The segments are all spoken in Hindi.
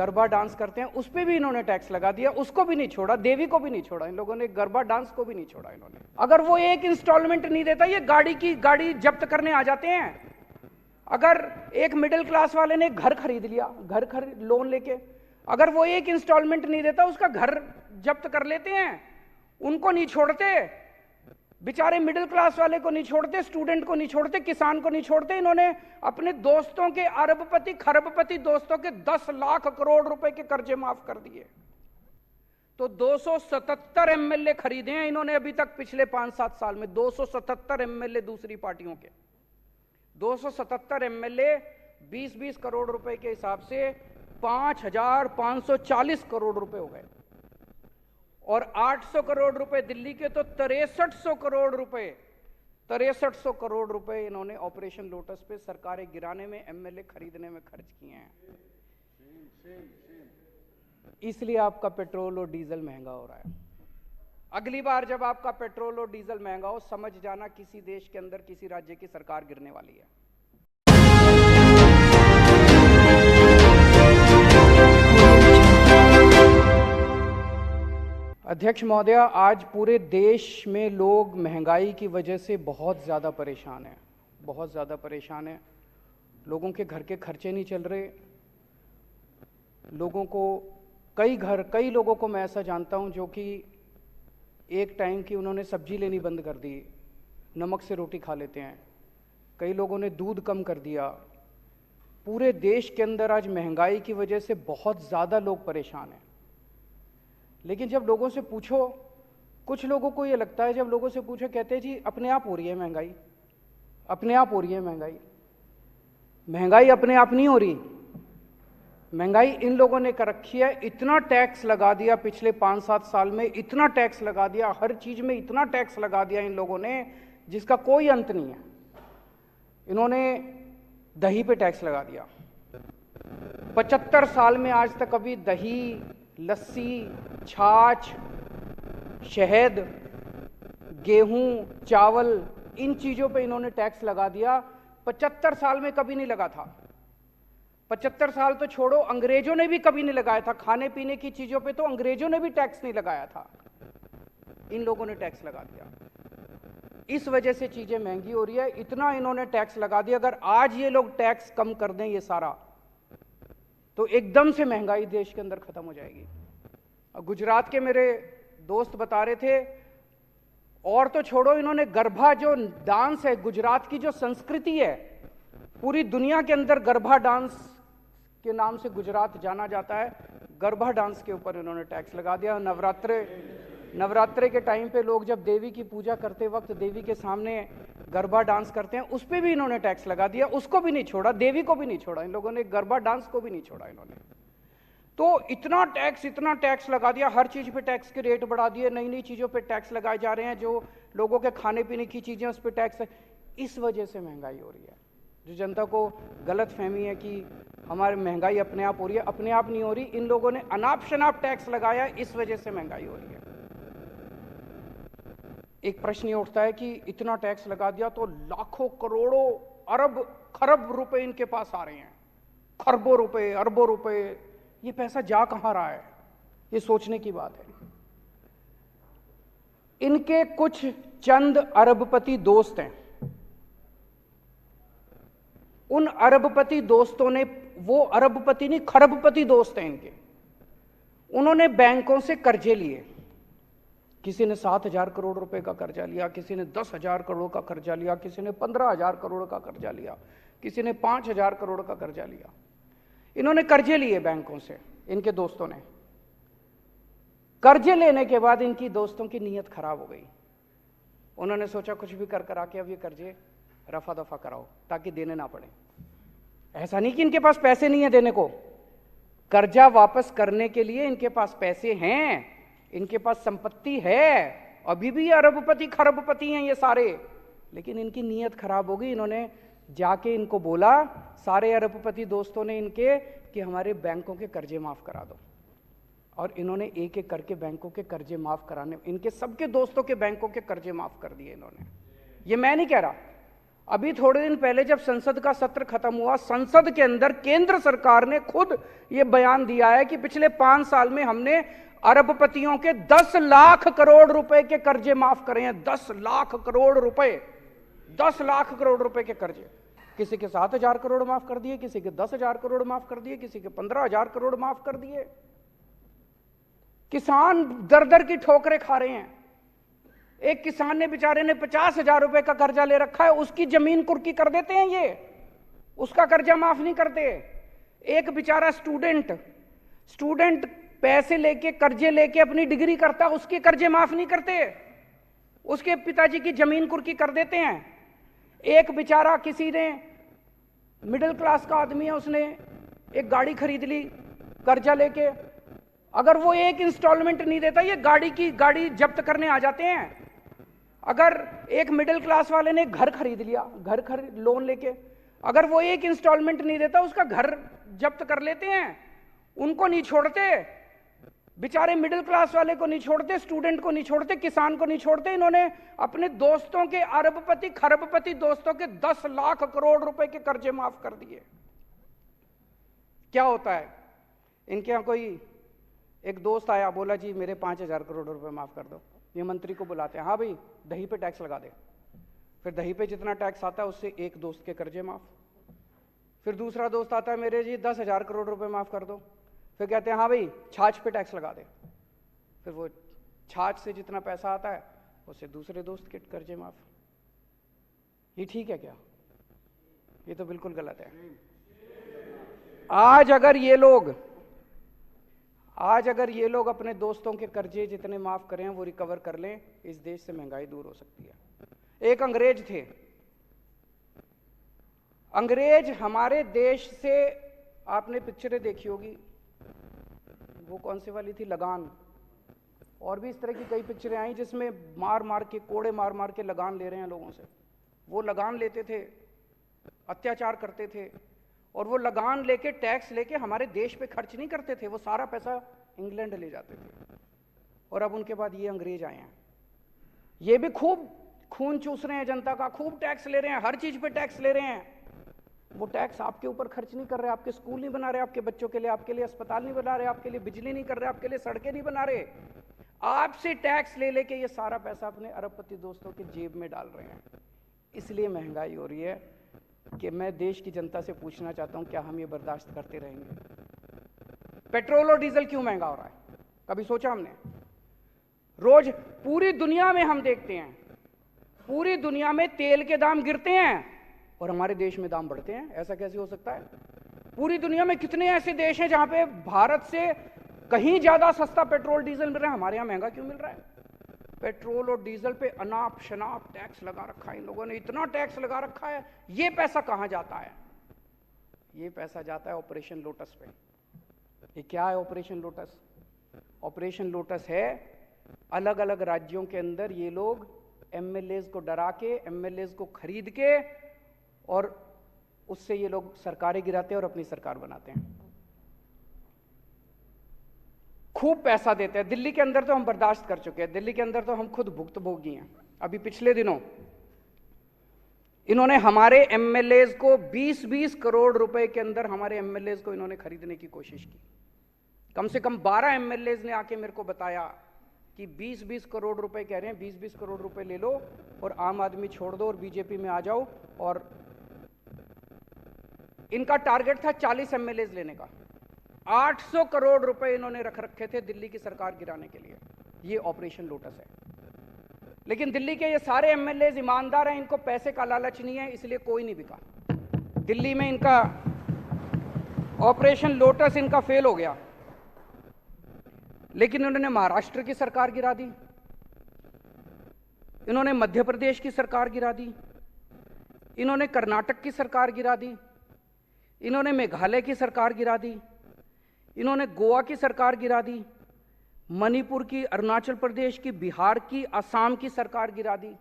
गरबा डांस करते हैं उस पर भी इन्होंने टैक्स लगा दिया, उसको भी नहीं छोड़ा, देवी को भी नहीं छोड़ा, इन लोगों ने गरबा डांस को भी नहीं छोड़ा इन्होंने। अगर वो एक इंस्टॉलमेंट नहीं देता, ये गाड़ी जब्त करने आ जाते हैं। अगर एक मिडिल क्लास वाले ने घर खरीद लिया, लोन लेके, अगर वो एक इंस्टॉलमेंट नहीं देता, उसका घर जब्त कर लेते हैं, उनको नहीं छोड़ते, बेचारे मिडिल क्लास वाले को नहीं छोड़ते, स्टूडेंट को नहीं छोड़ते, किसान को नहीं छोड़ते। इन्होंने अपने दोस्तों के अरबपति खरबपति दोस्तों के 10 लाख करोड़ रुपए के कर्जे माफ कर दिए। तो 277 एमएलए खरीदे हैं इन्होंने अभी तक पिछले 5-7 साल में, 277 एमएलए दूसरी पार्टियों के, 277 एमएलए 20-20 करोड़ रुपए के हिसाब से 5,540 करोड़ रुपए हो गए। और 800 करोड़ रुपए दिल्ली के, तो 6300 करोड़ रुपए, 6300 करोड़ रुपए इन्होंने ऑपरेशन लोटस पे सरकारें गिराने में, एमएलए खरीदने में खर्च किए हैं। इसलिए आपका पेट्रोल और डीजल महंगा हो रहा है। अगली बार जब आपका पेट्रोल और डीजल महंगा हो, समझ जाना किसी देश के अंदर किसी राज्य की सरकार गिरने वाली है। अध्यक्ष महोदय, आज पूरे देश में लोग महंगाई की वजह से बहुत ज़्यादा परेशान हैं, बहुत ज़्यादा परेशान हैं। लोगों के घर के खर्चे नहीं चल रहे। लोगों को कई लोगों को मैं ऐसा जानता हूं जो कि एक टाइम की उन्होंने सब्जी लेनी बंद कर दी, नमक से रोटी खा लेते हैं। कई लोगों ने दूध कम कर दिया। पूरे देश के अंदर आज महंगाई की वजह से बहुत ज़्यादा लोग परेशान हैं। लेकिन जब लोगों से पूछो, कुछ लोगों को ये लगता है, जब लोगों से पूछो कहते हैं जी अपने आप हो रही है महंगाई, अपने आप हो रही है महंगाई। महंगाई अपने आप नहीं हो रही, महंगाई इन लोगों ने कर रखी है। इतना टैक्स लगा दिया पिछले 5-7 साल में, इतना टैक्स लगा दिया, हर चीज में इतना टैक्स लगा दिया इन लोगों ने जिसका कोई अंत नहीं है। इन्होंने दही पे टैक्स लगा दिया। 75 साल में आज तक अभी दही, लस्सी, छाछ, शहद, गेहूं, चावल, इन चीजों पे इन्होंने टैक्स लगा दिया। 75 साल में कभी नहीं लगा था। 75 साल तो छोड़ो, अंग्रेजों ने भी कभी नहीं लगाया था। खाने पीने की चीजों पे तो अंग्रेजों ने भी टैक्स नहीं लगाया था, इन लोगों ने टैक्स लगा दिया। इस वजह से चीजें महंगी हो रही है। इतना इन्होंने टैक्स लगा दिया। अगर आज ये लोग टैक्स कम कर दें ये सारा, तो एकदम से महंगाई देश के अंदर खत्म हो जाएगी। गुजरात के मेरे दोस्त बता रहे थे, और तो छोड़ो, इन्होंने गरबा जो डांस है, गुजरात की जो संस्कृति है, पूरी दुनिया के अंदर गरबा डांस के नाम से गुजरात जाना जाता है। गरबा डांस के ऊपर इन्होंने टैक्स लगा दिया। नवरात्रे के टाइम पे लोग जब देवी की पूजा करते वक्त देवी के सामने गरबा डांस करते हैं, उस पर भी इन्होंने टैक्स लगा दिया, उसको भी नहीं छोड़ा, देवी को भी नहीं छोड़ा, इन लोगों ने गरबा डांस को भी नहीं छोड़ा इन्होंने। तो इतना टैक्स लगा दिया, हर चीज पे टैक्स के रेट बढ़ा दिए, नई नई चीजों पे टैक्स लगाए जा रहे हैं, जो लोगों के खाने पीने की चीजें उस पर टैक्स है। इस वजह से महंगाई हो रही है। जो जनता को गलत फहमी है कि हमारी महंगाई अपने आप हो रही है, अपने आप नहीं हो रही। इन लोगों ने अनाप शनाप टैक्स लगाया, इस वजह से महंगाई हो रही है। एक प्रश्न ये उठता है कि इतना टैक्स लगा दिया तो लाखों करोड़ों अरब खरब रुपए इनके पास आ रहे हैं, खरबों रुपए, अरबों रुपए, ये पैसा जा कहां रहा है? ये सोचने की बात है। इनके कुछ चंद अरबपति दोस्त हैं, उन अरबपति दोस्तों ने, वो अरबपति नहीं खरबपति दोस्त हैं इनके, उन्होंने बैंकों से कर्जे लिए। किसी ने 7,000 करोड़ रुपए का कर्जा लिया, किसी ने 10,000 करोड़ का कर्जा लिया, किसी ने 15,000 करोड़ का कर्जा लिया, किसी ने 5,000 करोड़ का कर्जा लिया। इन्होंने कर्जे लिए बैंकों से, इनके दोस्तों ने। कर्जे लेने के बाद इनकी दोस्तों की नीयत खराब हो गई। उन्होंने सोचा कुछ भी कर करा के अब ये कर्जे रफा दफा कराओ ताकि देने ना पड़े। ऐसा नहीं कि इनके पास पैसे नहीं है देने को, कर्जा वापस करने के लिए इनके पास पैसे हैं, इनके पास संपत्ति है, अभी भी अरबपति खरबपति हैं ये सारे। लेकिन इनकी नीयत खराब हो गई। इन्होंने जाके इनको बोला, सारे अरबपति दोस्तों ने इनके, कि हमारे बैंकों के कर्जे माफ करा दो। और इन्होंने एक एक करके बैंकों के कर्जे माफ कराने, इनके सबके दोस्तों के बैंकों के कर्जे माफ कर दिए इन्होंने। ये मैं नहीं कह रहा, अभी थोड़े दिन पहले जब संसद का सत्र खत्म हुआ, संसद के अंदर केंद्र सरकार ने खुद यह बयान दिया है कि पिछले 5 साल में हमने अरबपतियों के 10 लाख करोड़ रुपए के कर्जे माफ करे हैं। 10 लाख करोड़ रुपए, 10 लाख करोड़ रुपए के कर्जे। किसी के 7,000 करोड़ माफ कर दिए, किसी के 10,000 करोड़ माफ कर दिए, किसी के 15,000 करोड़ माफ कर दिए। किसान दर दर की ठोकरें खा रहे हैं। एक किसान ने बेचारे ने 50,000 रुपए का कर्जा ले रखा है, उसकी जमीन कुर्की कर देते हैं ये, उसका कर्जा माफ नहीं करते। एक बेचारा स्टूडेंट पैसे लेके, कर्जे लेके अपनी डिग्री करता, उसके कर्जे माफ नहीं करते, उसके पिताजी की जमीन कुर्की कर देते हैं। एक बेचारा, किसी ने मिडिल क्लास का आदमी है, उसने एक गाड़ी खरीद ली कर्जा लेके, अगर वो एक इंस्टॉलमेंट नहीं देता, ये गाड़ी जब्त करने आ जाते हैं। अगर एक मिडिल क्लास वाले ने घर खरीद लिया, लोन लेके, अगर वो एक इंस्टॉलमेंट नहीं देता, उसका घर जब्त कर लेते हैं। उनको नहीं छोड़ते, बेचारे मिडिल क्लास वाले को नहीं छोड़ते, स्टूडेंट को नहीं छोड़ते, किसान को नहीं छोड़ते। इन्होंने अपने दोस्तों के, अरबपति खरबपति दोस्तों के 10 लाख करोड़ रुपए के कर्जे माफ कर दिए। क्या होता है इनके यहां? कोई एक दोस्त आया, बोला जी मेरे 5,000 करोड़ रुपए माफ कर दो। ये मंत्री को बुलाते हैं, हाँ भाई दही पे टैक्स लगा दे। फिर दही पे जितना टैक्स आता है उससे एक दोस्त के कर्जे माफ। फिर दूसरा दोस्त आता है, मेरे जी 10,000 करोड़ रुपए माफ कर दो। फिर कहते हैं हाँ भाई छाछ पे टैक्स लगा दे। फिर वो छाछ से जितना पैसा आता है उससे दूसरे दोस्त के कर्जे माफ। ये ठीक है क्या? ये तो बिल्कुल गलत है। आज अगर ये लोग अपने दोस्तों के कर्जे जितने माफ करें वो रिकवर कर लें, इस देश से महंगाई दूर हो सकती है। एक अंग्रेज थे, अंग्रेज हमारे देश से, आपने पिक्चरें देखी होगी, वो कौन सी वाली थी, लगान, और भी इस तरह की कई पिक्चरें आई जिसमें मार मार के, कोड़े मार मार के लगान ले रहे हैं लोगों से। वो लगान लेते थे, अत्याचार करते थे, और वो लगान लेके, टैक्स लेके हमारे देश पे खर्च नहीं करते थे, वो सारा पैसा इंग्लैंड ले जाते थे। और अब उनके बाद ये अंग्रेज आए हैं, ये भी खूब खून चूस रहे हैं जनता का, खूब टैक्स ले रहे हैं, हर चीज पे टैक्स ले रहे हैं। वो टैक्स आपके ऊपर खर्च नहीं कर रहे, आपके स्कूल नहीं बना रहे, आपके बच्चों के लिए, आपके लिए अस्पताल नहीं बना रहे, आपके लिए बिजली नहीं कर रहे, आपके लिए सड़कें नहीं बना रहे। आपसे टैक्स ले लेके ये सारा पैसा अपने अरबपति दोस्तों के जेब में डाल रहे हैं। इसलिए महंगाई हो रही है कि मैं देश की जनता से पूछना चाहता हूं, क्या हम ये बर्दाश्त करते रहेंगे? पेट्रोल और डीजल क्यों महंगा हो रहा है? कभी सोचा हमने? रोज पूरी दुनिया में हम देखते हैं, पूरी दुनिया में तेल के दाम गिरते हैं और हमारे देश में दाम बढ़ते हैं। ऐसा कैसे हो सकता है? पूरी दुनिया में कितने ऐसे देश हैं जहां पे भारत से कहीं ज्यादा सस्ता पेट्रोल डीजल मिल रहा है, हमारे यहां महंगा क्यों मिल रहा है? पेट्रोल और डीजल पे अनाप शनाप टैक्स लगा रखा है इन लोगों ने, इतना टैक्स लगा रखा है। ये पैसा कहां जाता है? ये पैसा जाता है ऑपरेशन लोटस पे। ये क्या है ऑपरेशन लोटस? ऑपरेशन लोटस है, अलग अलग राज्यों के अंदर ये लोग एमएलएज को डरा के, एमएलएज को खरीद के, और उससे ये लोग सरकारें गिराते हैं और अपनी सरकार बनाते हैं। खूब पैसा देते हैं। दिल्ली के अंदर तो हम बर्दाश्त कर चुके हैं, दिल्ली के अंदर तो हम खुद भुक्तभोगी हैं। अभी पिछले दिनों इन्होंने हमारे एमएलएज को 20-20 करोड़ रुपए के अंदर हमारे एमएलएज को इन्होंने खरीदने की कोशिश की। कम से कम 12 एमएलएज ने आके मेरे को बताया कि 20-20 करोड़ रुपए कह रहे हैं, 20-20 करोड़ रुपए ले लो और आम आदमी छोड़ दो और बीजेपी में आ जाओ। और इनका टारगेट था 40 एमएलएज लेने का। 800 करोड़ रुपए इन्होंने रख रखे थे दिल्ली की सरकार गिराने के लिए। ये ऑपरेशन लोटस है। लेकिन दिल्ली के ये सारे एमएलएज ईमानदार हैं, इनको पैसे का लालच नहीं है, इसलिए कोई नहीं बिका। दिल्ली में इनका ऑपरेशन लोटस इनका फेल हो गया। लेकिन इन्होंने महाराष्ट्र की सरकार गिरा दी, इन्होंने मध्य प्रदेश की सरकार गिरा दी, इन्होंने कर्नाटक की सरकार गिरा दी, इन्होंने मेघालय की सरकार गिरा दी, इन्होंने गोवा की सरकार गिरा दी, मणिपुर की, अरुणाचल प्रदेश की, बिहार की, असम की सरकार गिरा दी,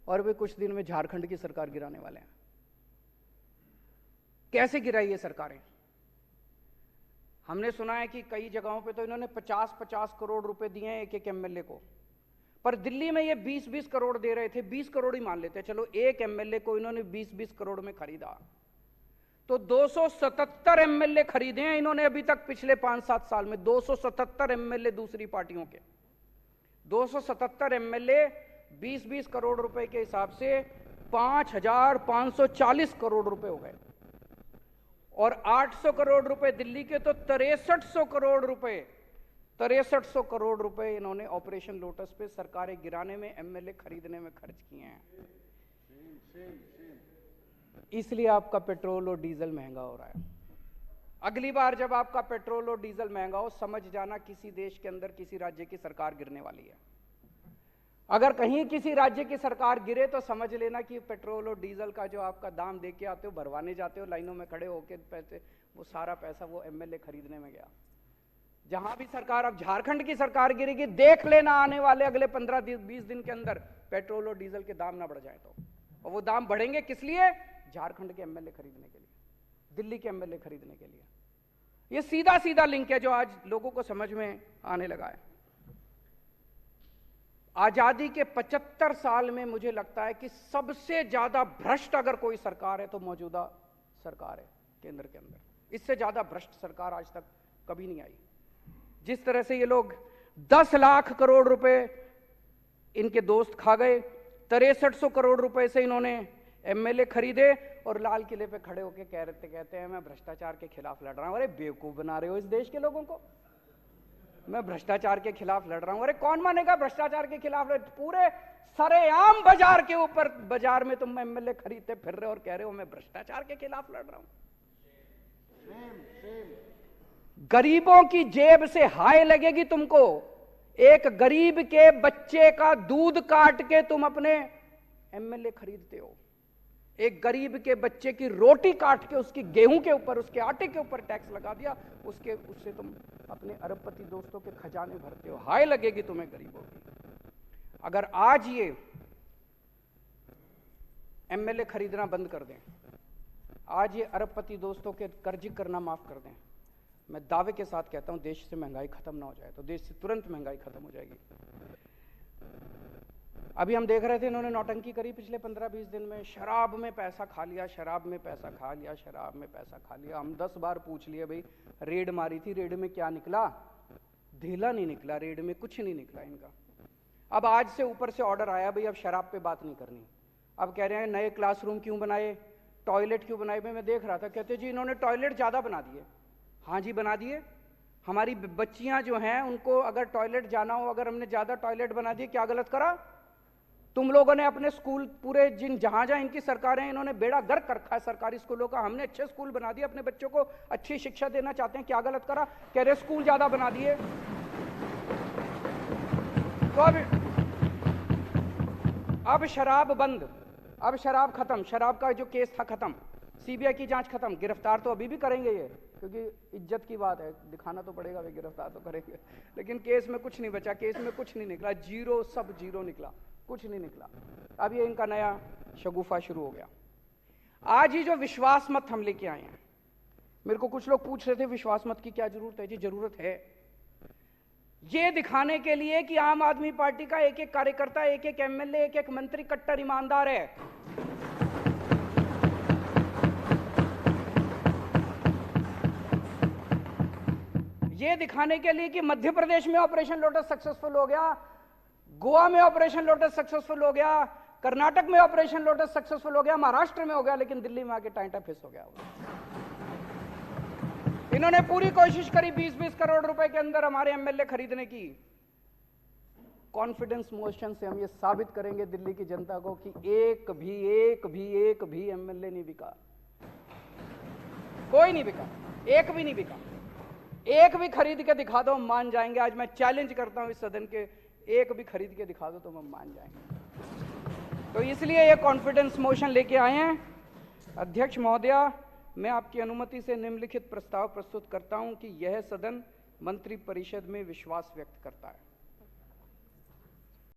और वे कुछ दिन में झारखंड की सरकार गिराने वाले हैं। कैसे गिराई ये सरकारें? हमने सुना है कि कई जगहों पे तो इन्होंने 50-50 करोड़ रुपए दिए हैं एक एक एमएलए को। पर दिल्ली में ये 20-20 करोड़ दे रहे थे, 20 करोड़ ही मान लेते, चलो एक एमएलए को इन्होंने 20-20 करोड़ में खरीदा, तो 277 एमएलए खरीदे हैं इन्होंने अभी तक पिछले 5-7 साल में। 277 एमएलए दूसरी पार्टियों के, 277 एमएलए 20-20 करोड़ रुपए के हिसाब से 5,540 करोड़ रुपए हो गए, और 800 करोड़ रुपए दिल्ली के, तो 6300 करोड़ रुपए, 6300 करोड़ रुपए इन्होंने ऑपरेशन लोटस पे सरकारें गिराने में, एमएलए खरीदने में खर्च किए हैं। इसलिए आपका पेट्रोल और डीजल महंगा हो रहा है। अगली बार जब आपका पेट्रोल और डीजल महंगा हो, समझ जाना किसी देश के अंदर किसी राज्य की सरकार गिरने वाली है। अगर कहीं किसी राज्य की सरकार गिरे तो समझ लेना कि पेट्रोल और डीजल का जो आपका दाम दे के आते हो, भरवाने जाते हो लाइनों में खड़े होकर पैसे, वो सारा पैसा वो एमएलए खरीदने में गया। जहां भी सरकार, अब झारखंड की सरकार गिरेगी, देख लेना आने वाले अगले 15-20 दिन के अंदर पेट्रोल और डीजल के दाम ना बढ़ जाए तो। और वो दाम बढ़ेंगे किस लिए? झारखंड के एमएलए खरीदने के लिए, दिल्ली के एमएलए खरीदने के लिए। ये सीधा सीधा लिंक है जो आज लोगों को समझ में आने लगा है। आजादी के 75 साल में मुझे लगता है कि सबसे ज्यादा भ्रष्ट अगर कोई सरकार है तो मौजूदा सरकार है केंद्र के अंदर। इससे ज्यादा भ्रष्ट सरकार आज तक कभी नहीं आई। जिस तरह से ये लोग 10 लाख करोड़ रुपए इनके दोस्त खा गए, 6300 करोड़ रुपए से इन्होंने एमएलए खरीदे, और लाल किले पे खड़े होकर कहते हैं मैं भ्रष्टाचार के खिलाफ लड़ रहा हूं। अरे बेवकूफ बना रहे हो इस देश के लोगों को। मैं भ्रष्टाचार के खिलाफ लड़ रहा हूं। अरे कौन मानेगा भ्रष्टाचार के खिलाफ? पूरे सरेआम बाजार के ऊपर, बाजार में तुम एमएलए खरीदते फिर रहे हो और कह रहे हो मैं भ्रष्टाचार के खिलाफ लड़ रहा हूं। गरीबों की जेब से हाय लगेगी तुमको। एक गरीब के बच्चे का दूध काट के तुम अपने एमएलए खरीदते हो। एक गरीब के बच्चे की रोटी काट के उसकी गेहूं के ऊपर, उसके आटे के ऊपर टैक्स लगा दिया, उससे तुम अपने अरबपति दोस्तों के खजाने भरते हो। हाय लगेगी तुम्हें गरीबों की। अगर आज ये एमएलए खरीदना बंद कर दें, आज ये अरबपति दोस्तों के कर्ज करना माफ कर दें, मैं दावे के साथ कहता हूं देश से महंगाई खत्म ना हो जाए तो देश से तुरंत महंगाई खत्म हो जाएगी। अभी हम देख रहे थे इन्होंने नौटंकी करी पिछले 15-20 दिन में, शराब में पैसा खा लिया, शराब में पैसा खा लिया, शराब में पैसा खा लिया। हम 10 बार पूछ लिए भाई रेड मारी थी, रेड में क्या निकला? ढीला नहीं निकला, रेड में कुछ नहीं निकला इनका। अब आज से ऊपर से ऑर्डर आया भाई अब शराब पे बात नहीं करनी। अब कह रहे हैं नए क्लासरूम क्यों बनाए, टॉयलेट क्यों बनाए। मैं देख रहा था, कहते जी इन्होंने टॉयलेट ज्यादा बना दिए। हाँ जी बना दिए। हमारी बच्चियां जो हैं उनको अगर टॉयलेट जाना हो, अगर हमने ज्यादा टॉयलेट बना दिए, क्या गलत करा? तुम लोगों ने अपने स्कूल पूरे जहां जहां इनकी सरकारें, इन्होंने बेड़ा गर्क कर रखा है सरकारी स्कूलों का। हमने अच्छे स्कूल बना दिए, अपने बच्चों को अच्छी शिक्षा देना चाहते हैं, क्या गलत करा? कह रहे स्कूल ज्यादा बना दिए। तो अब शराब बंद, अब शराब खत्म, शराब का जो केस था खत्म, सीबीआई की जांच खत्म। गिरफ्तार तो अभी भी करेंगे ये, क्योंकि इज्जत की बात है, दिखाना तो पड़ेगा, वे गिरफ्तार तो करेंगे। लेकिन केस में कुछ नहीं बचा, केस में कुछ नहीं निकला, जीरो, सब जीरो निकला, कुछ नहीं निकला। अब ये इनका नया शगुफा शुरू हो गया। आज ही जो विश्वास मत हम लेके आए हैं, मेरे को कुछ लोग पूछ रहे थे विश्वास मत की क्या जरूरत है? जी जरूरत है, ये दिखाने के लिए कि आम आदमी पार्टी का एक एक कार्यकर्ता, एक एक एमएलए, एक एक मंत्री कट्टर ईमानदार है। ये दिखाने के लिए कि मध्य प्रदेश में ऑपरेशन लोटस सक्सेसफुल हो गया, गोवा में ऑपरेशन लोटस सक्सेसफुल हो गया, कर्नाटक में ऑपरेशन लोटस सक्सेसफुल हो गया, महाराष्ट्र में हो गया, लेकिन दिल्ली में आके टाइटा फिस हो गया। इन्होंने पूरी कोशिश करी 20-20 करोड़ रुपए के अंदर हमारे एमएलए खरीदने की। कॉन्फिडेंस मोशन से हम ये साबित करेंगे दिल्ली की जनता को कि एक भी एमएलए नहीं बिका, कोई नहीं बिका, एक भी नहीं बिका। एक भी खरीद के दिखा दो हम मान जाएंगे। आज मैं चैलेंज करता हूं इस सदन के, एक भी खरीद के दिखा दो तो हम मान जाएंगे। तो इसलिए ये कॉन्फिडेंस मोशन लेके आए हैं। अध्यक्ष महोदया, मैं आपकी अनुमति से निम्नलिखित प्रस्ताव प्रस्तुत करता हूं कि यह सदन मंत्रिपरिषद में विश्वास व्यक्त करता है।